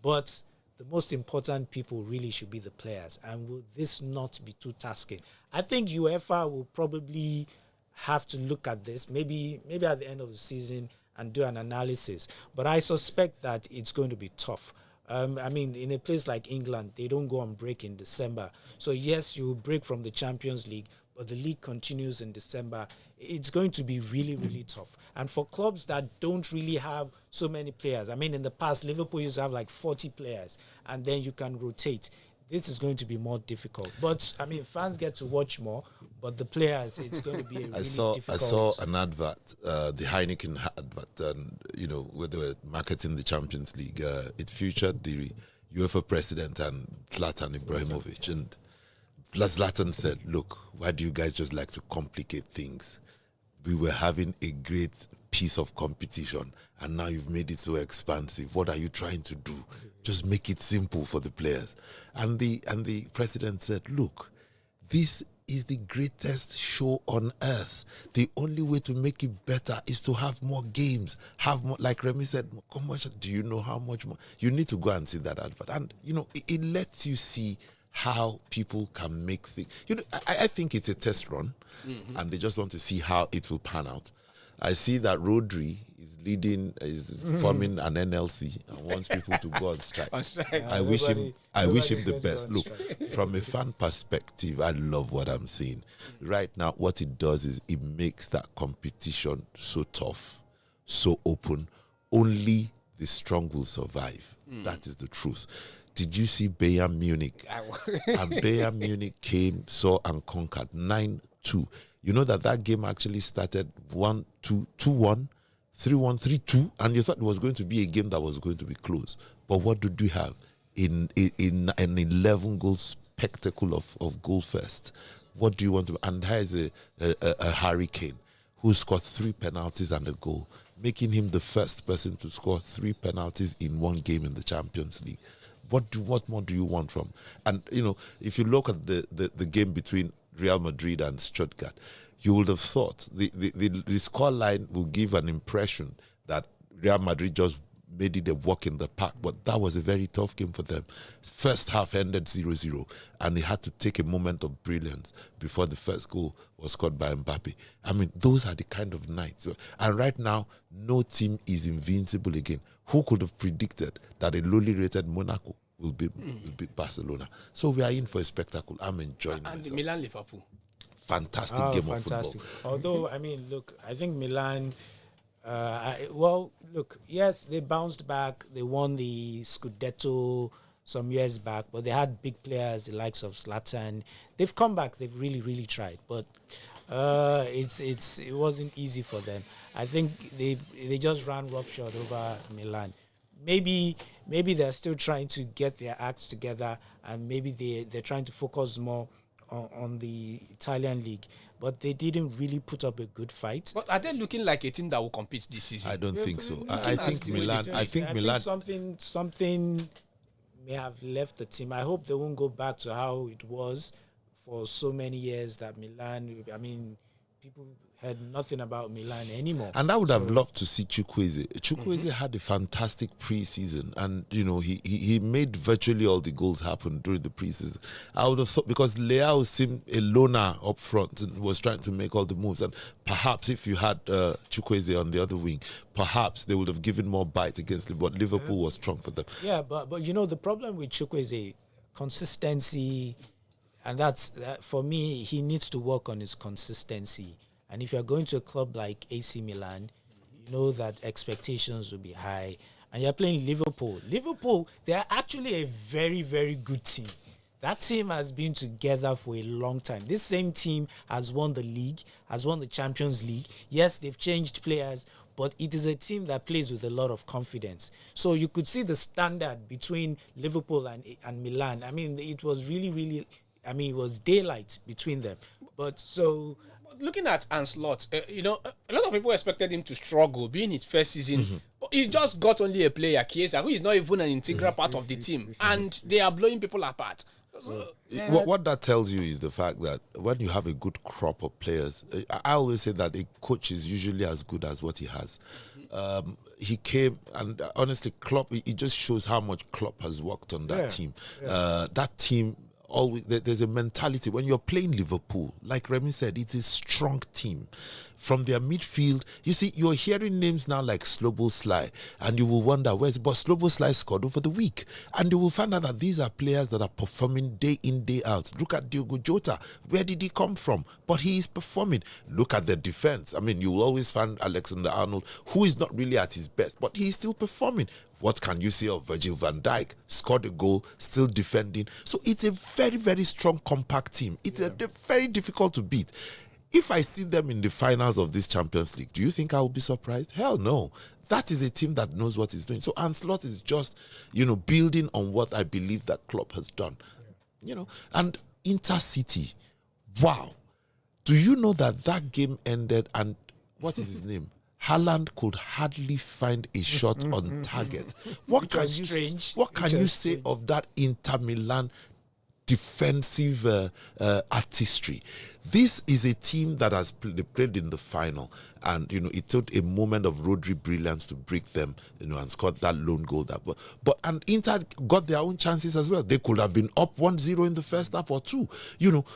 S6: but the most important people really should be the players. And will this not be too tasking? I think UEFA will probably have to look at this, maybe at the end of the season, and do an analysis. But I suspect that it's going to be tough. In a place like England, they don't go on break in December. So yes, you break from the Champions League, but the league continues in December. It's going to be really, really tough. And for clubs that don't really have so many players, in the past, Liverpool used to have like 40 players, and then you can rotate. This is going to be more difficult. But, fans get to watch more, but the players, it's going to be a really difficult.
S5: I saw an advert, the Heineken advert, and, where they were marketing the Champions League. It featured the UEFA president and Zlatan Ibrahimovic, and Zlatan said, look, why do you guys just like to complicate things? We were having a great piece of competition, and now you've made it so expansive. What are you trying to do? Just make it simple for the players. And the president said, look, this is the greatest show on earth. The only way to make it better is to have more games, have more, like Remy said, commercial. Do you know how much more? You need to go and see that advert. And, it lets you see how people can make things. I think it's a test run, and they just want to see how it will pan out. I see that Rodri is forming an NLC and wants people to go on strike. I wish him the best. Look, from a fan perspective, I love what I'm seeing. Right now, what it does is it makes that competition so tough, so open. Only the strong will survive. That is the truth. Did you see Bayern Munich? And Bayern Munich came, saw, and conquered 9-2. You know that game actually started 1-2, 2-1, 3-1, 3-2, and you thought it was going to be a game that was going to be close. But what did we have? In an 11-goal spectacle of goal fest. What do you want to? And here is a Harry Kane who scored 3 penalties and a goal, making him the first person to score 3 penalties in one game in the Champions League. What more do you want from? And, if you look at the game between Real Madrid and Stuttgart, you would have thought the scoreline will give an impression that Real Madrid just made it a walk in the park, but that was a very tough game for them. First half ended 0-0, and they had to take a moment of brilliance before the first goal was scored by Mbappe. Those are the kind of nights. And right now, no team is invincible again. Who could have predicted that a lowly rated Monaco will beat Barcelona? So we are in for a spectacle. I'm enjoying it.
S4: And Milan-Liverpool.
S5: Fantastic game of football.
S6: Although, look, I think Milan... yes, they bounced back. They won the Scudetto some years back, but they had big players, the likes of Zlatan. They've come back. They've really, really tried, but it wasn't easy for them. I think they just ran roughshod over Milan. Maybe they're still trying to get their acts together, and maybe they're trying to focus more on the Italian league. But they didn't really put up a good fight.
S4: But are they looking like a team that will compete this season?
S5: I don't think so. I think Milan.
S6: Something may have left the team. I hope they won't go back to how it was for so many years that Milan, I mean, people heard nothing about Milan anymore.
S5: And I would have loved to see Chukwueze. Chukwueze had a fantastic preseason, and he made virtually all the goals happen during the preseason. I would have thought, because Leao seemed a loner up front and was trying to make all the moves, and perhaps if you had Chukwueze on the other wing, perhaps they would have given more bite against Liverpool. But Liverpool was strong for them.
S6: Yeah, but the problem with Chukwueze, consistency, and that for me, he needs to work on his consistency. And if you're going to a club like AC Milan, you know that expectations will be high. And you're playing Liverpool. Liverpool, they're actually a very, very good team. That team has been together for a long time. This same team has won the league, has won the Champions League. Yes, they've changed players, but it is a team that plays with a lot of confidence. So you could see the standard between Liverpool and Milan. I mean, it was really, really, it was daylight between them. But so...
S4: Looking at Anslot, a lot of people expected him to struggle, being his first season. But he just got only a player, Chiesa, who is not even an integral part of the team. And they are blowing people apart.
S5: What that tells you is the fact that when you have a good crop of players, I always say that a coach is usually as good as what he has. He came, and honestly, Klopp, it just shows how much Klopp has worked on that team. That team... Always, there's a mentality when you're playing Liverpool, like Remy said, it's a strong team. From their midfield, you see, you're hearing names now like Szoboszlai, and you will wonder where's, but Szoboszlai scored over the week, and you will find out that these are players that are performing day in, day out. Look at Diogo Jota, where did he come from? But he is performing. Look at the defense. I mean, you will always find Alexander-Arnold, who is not really at his best, but he is still performing. What can you say of Virgil van Dijk? Scored a goal, still defending. So it's a very, very strong, compact team. It's very difficult to beat. If I see them in the finals of this Champions League, do you think I will be surprised? Hell no. That is a team that knows what it's doing. So Anslot is just, building on what I believe that Klopp has done. And Intercity, wow. Do you know that game ended and what is his name? Haaland could hardly find a shot on target. What can you say of that Inter Milan defensive artistry? This is a team that has played in the final, and it took a moment of Rodri brilliance to break them, and scored that lone goal. And Inter got their own chances as well. They could have been up 1-0 in the first half or two.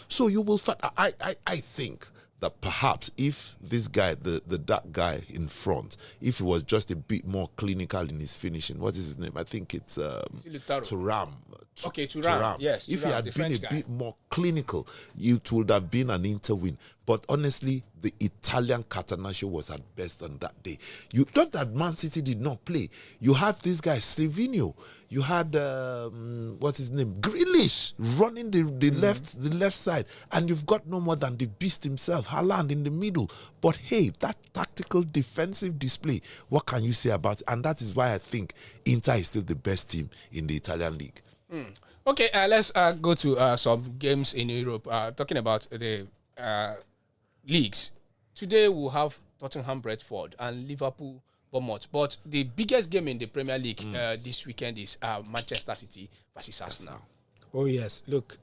S5: So you will find. I think that perhaps if this guy, the dark guy in front, if he was just a bit more clinical in his finishing, what is his name? I think it's Thuram.
S4: Okay, Thuram. Yes.
S5: If he had been a bit more clinical, it would have been an Inter win. But honestly, the Italian Catenaccio was at best on that day. You thought that Man City did not play. You had this guy, Silvinho. You had, what's his name? Grealish running the left side. And you've got no more than the beast himself, Haaland in the middle. But hey, that tactical defensive display, what can you say about it? And that is why I think Inter is still the best team in the Italian league.
S4: Okay, let's go to some games in Europe. Talking about the leagues. Today we'll have Tottenham, Brentford, and Liverpool, Bournemouth. But the biggest game in the Premier League this weekend is Manchester City versus Arsenal.
S6: Oh yes, look,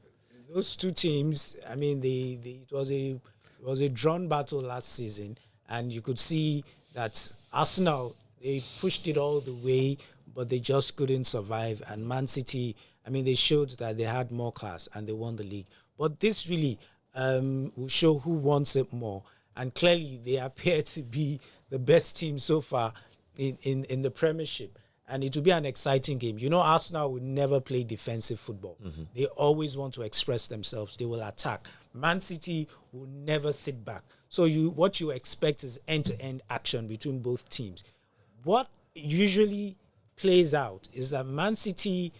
S6: those two teams. I mean, it was a drawn battle last season, and you could see that Arsenal, they pushed it all the way, but they just couldn't survive. And Man City, I mean, they showed that they had more class and they won the league. But this really will show who wants it more. And clearly, they appear to be the best team so far in the Premiership. And it will be an exciting game. Arsenal will never play defensive football. They always want to express themselves. They will attack. Man City will never sit back. So what you expect is end-to-end action between both teams. What usually plays out is that Man City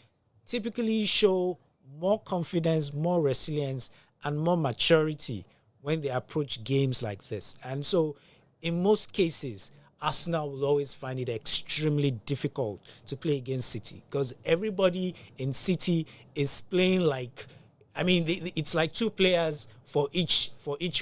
S6: typically show more confidence, more resilience, and more maturity when they approach games like this. And so, in most cases, Arsenal will always find it extremely difficult to play against City because everybody in City is playing like, it's like two players for each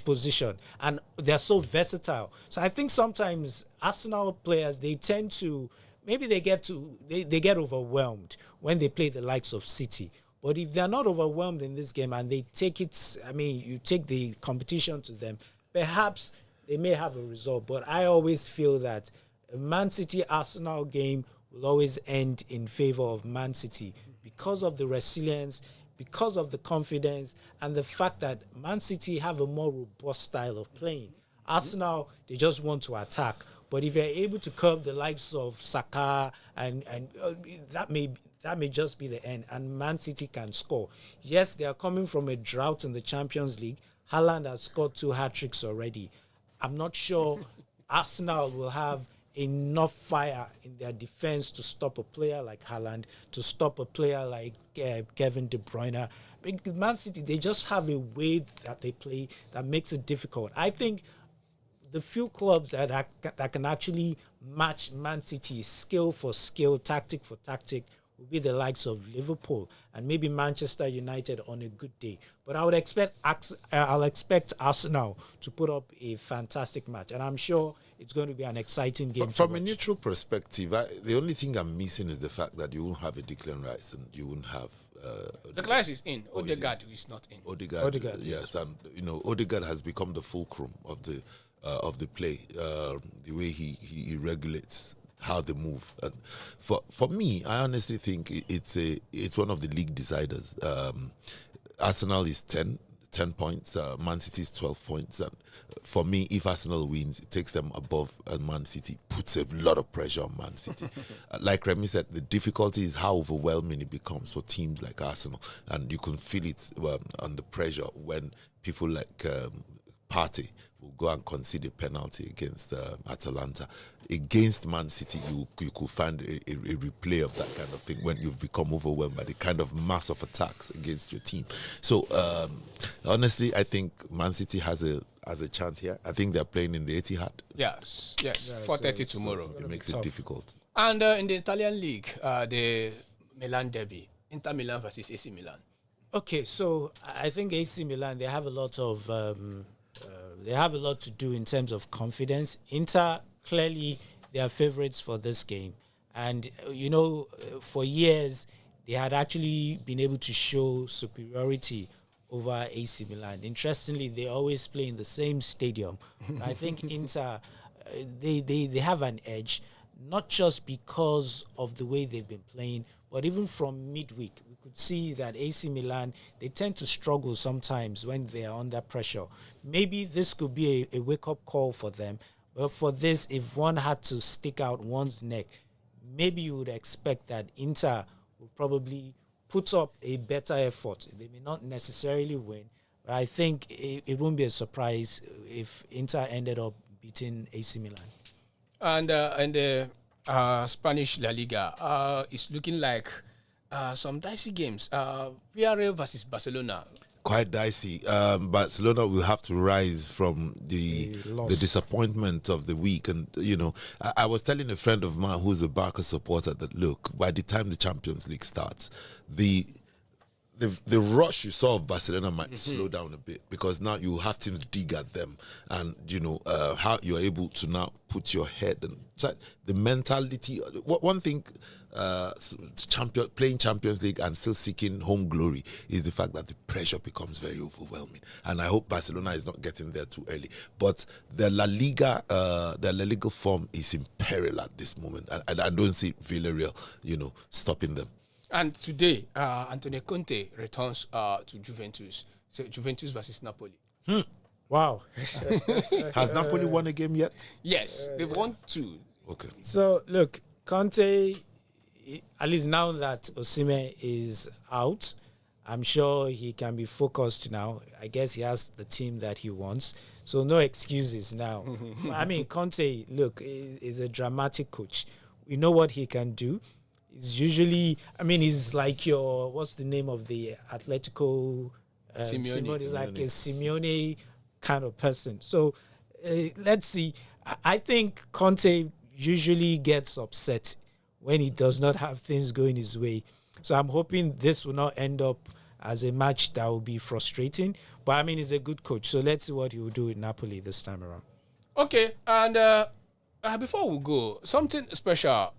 S6: position, and they're so versatile. So I think sometimes Arsenal players, they tend to maybe they get overwhelmed when they play the likes of City. But if they're not overwhelmed in this game and they take it, you take the competition to them, perhaps they may have a result. But I always feel that a Man City-Arsenal game will always end in favor of Man City because of the resilience, because of the confidence, and the fact that Man City have a more robust style of playing. Arsenal, they just want to attack. But if you're able to curb the likes of Saka, and that may just be the end, and Man City can score. Yes, they are coming from a drought in the Champions League. Haaland has scored 2 hat-tricks already. I'm not sure Arsenal will have enough fire in their defense to stop a player like Haaland, to stop a player like Kevin De Bruyne. Because Man City, they just have a way that they play that makes it difficult. I think the few clubs that can actually match Man City skill for skill, tactic for tactic, will be the likes of Liverpool and maybe Manchester United on a good day. But I'll expect Arsenal to put up a fantastic match, and I'm sure it's going to be an exciting game.
S5: From a neutral perspective, the only thing I'm missing is the fact that you won't have a Declan Rice and you won't have.
S4: The class is in. Odegaard is not in.
S5: Odegaard, yes, and Odegaard has become the fulcrum of the play. The way he regulates how they move. And for me, I honestly think it's one of the league deciders. Arsenal is 10 points, Man City is 12 points, and for me, if Arsenal wins, it takes them above, and Man City puts a lot of pressure on Man City. Like Remy said, the difficulty is how overwhelming it becomes for teams like Arsenal, and you can feel it on the pressure when people like Partey will go and concede a penalty against Atalanta. Against Man City, you could find a replay of that kind of thing when you've become overwhelmed by the kind of mass of attacks against your team. So honestly, I think Man City has a chance here. I think they're playing in the Etihad.
S4: Yes, 4:30 tomorrow.
S5: It makes it difficult.
S4: And in the Italian league, the Milan derby, Inter Milan versus AC Milan.
S6: Okay, so I think AC Milan, they have a lot to do in terms of confidence. Inter, clearly, they are favorites for this game. And, for years, they had actually been able to show superiority over AC Milan. Interestingly, they always play in the same stadium. I think Inter, they have an edge, not just because of the way they've been playing, but even from midweek. We could see that AC Milan, they tend to struggle sometimes when they are under pressure. Maybe this could be a wake-up call for them. But for this, if one had to stick out one's neck, maybe you would expect that Inter will probably put up a better effort. They may not necessarily win, but I think it won't be a surprise if Inter ended up beating AC Milan.
S4: And the Spanish La Liga is looking like some dicey games. Villarreal versus Barcelona.
S5: Quite dicey. Barcelona will have to rise from the disappointment of the week. And, I was telling a friend of mine who's a Barca supporter that, look, by the time the Champions League starts, the rush you saw of Barcelona might slow down a bit, because now you have teams dig at them, and how you're able to now put your head and the mentality. One thing, playing Champions League and still seeking home glory is the fact that the pressure becomes very overwhelming, and I hope Barcelona is not getting there too early. But the La Liga form is in peril at this moment, and I don't see Villarreal, stopping them.
S4: And today, Antonio Conte returns to Juventus. So Juventus versus Napoli.
S6: Wow.
S5: Has Napoli won a game yet?
S4: Yes, they've won 2.
S5: Okay.
S6: So, look, Conte, at least now that Osimhen is out, I'm sure he can be focused now. I guess he has the team that he wants. So no excuses now. I mean, Conte, look, is a dramatic coach. We know what he can do. He's usually, he's like what's the name of the Atletico?
S4: Simeone.
S6: He's like a Simeone kind of person. So let's see. I think Conte usually gets upset when he does not have things going his way. So I'm hoping this will not end up as a match that will be frustrating. But he's a good coach. So let's see what he will do with Napoli this time around.
S4: Okay, and Before we go, something special.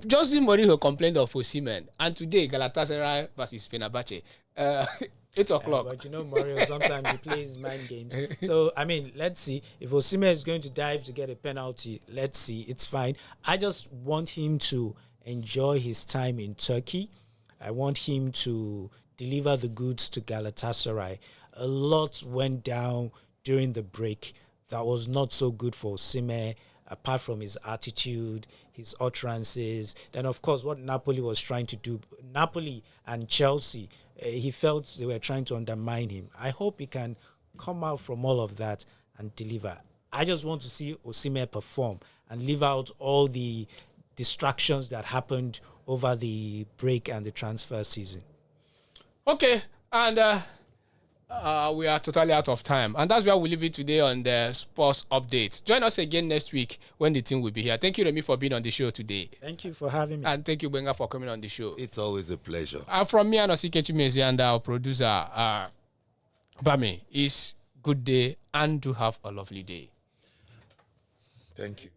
S4: Just this morning, he complained of Osimhen, and today Galatasaray versus Fenerbahce. 8 o'clock.
S6: But Mario, sometimes he plays mind games. So, let's see. If Osimhen is going to dive to get a penalty, let's see. It's fine. I just want him to enjoy his time in Turkey. I want him to deliver the goods to Galatasaray. A lot went down during the break that was not so good for Osimhen, apart from his attitude, his utterances. Then, of course, what Napoli was trying to do. Napoli and Chelsea, he felt they were trying to undermine him. I hope he can come out from all of that and deliver. I just want to see Osimhen perform and leave out all the distractions that happened over the break and the transfer season.
S4: Okay, and we are totally out of time. And that's where we leave it today on the sports update. Join us again next week when the team will be here. Thank you, Remy, for being on the show today.
S6: Thank you for having me.
S4: And thank you, Benga, for coming on the show.
S5: It's always a pleasure.
S4: From me and Osike Chimezi and our producer, Bami, is good day and do have a lovely day.
S5: Thank you.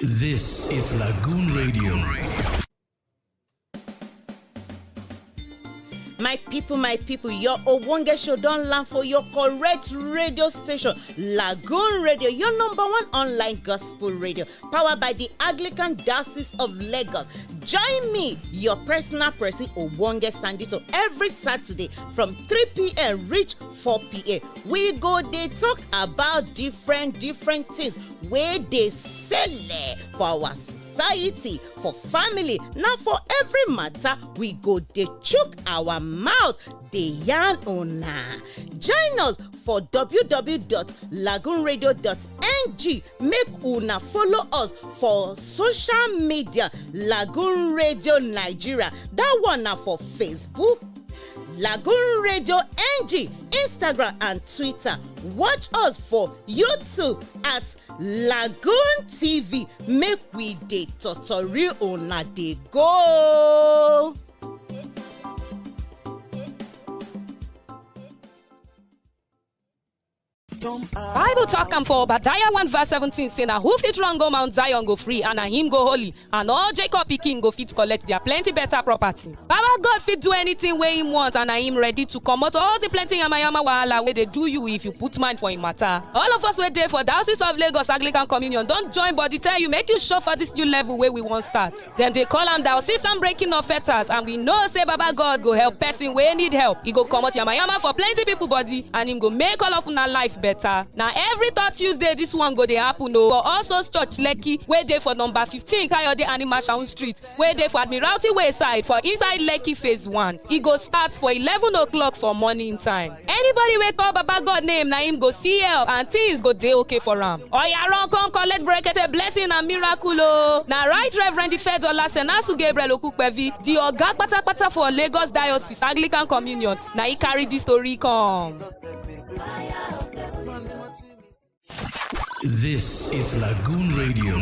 S1: This is Lagoon Radio.
S7: My people, your Owonge show don land for your correct radio station, Lagoon Radio, your number one online gospel radio, powered by the Anglican Diocese of Lagos. Join me, your personal person, Owonge Sandito, every Saturday from 3 p.m. reach 4 p.m. We go dey talk about different things where they sell for our society, for family, now for every matter we go dey chook our mouth dey yarn una. Join us for www.lagoonradio.ng. make una follow us for social media, Lagoon Radio Nigeria, that one na for Facebook, Lagoon Radio NG, Instagram and Twitter. Watch us for YouTube at LagoonTV. Make we dey totori una dey go.
S2: Bible talk am for Obadiah 1 verse 17 say na who fit run go Mount Zion go free and na him go holy, and all Jacob pikin go fit collect their plenty better property. Baba God fit do anything wey him want and na him ready to comot all the plenty yamayama wahala wey dey do you if you put mind for him matter. All of us wey dey for Diocese of Lagos Anglican Communion don join body tell you make you show for this new level wey we wan start. Dem dey call am diocesan breaking of fetters, and we know say Baba God go help person wey need help. He go comot yamayama for plenty people body and him go make all of una life better. Now every third Tuesday this one go dey happen o for also Church Lekki wey dey for number 15 Kayode Animashaun Street, wey dey for Admiralty Way side for inside Lekki phase 1. E go start for 11 o'clock for morning time. Anybody wey call Baba God name na him go see help and things go dey okay for am. Oya run come collect brekete blessing and miracle o. Na right Rev'd Ifedola Senasu Gabriel Okupevi, the oga patapata for Lagos Diocese Anglican Communion, na he carry this story come.
S1: This is Lagoon Radio.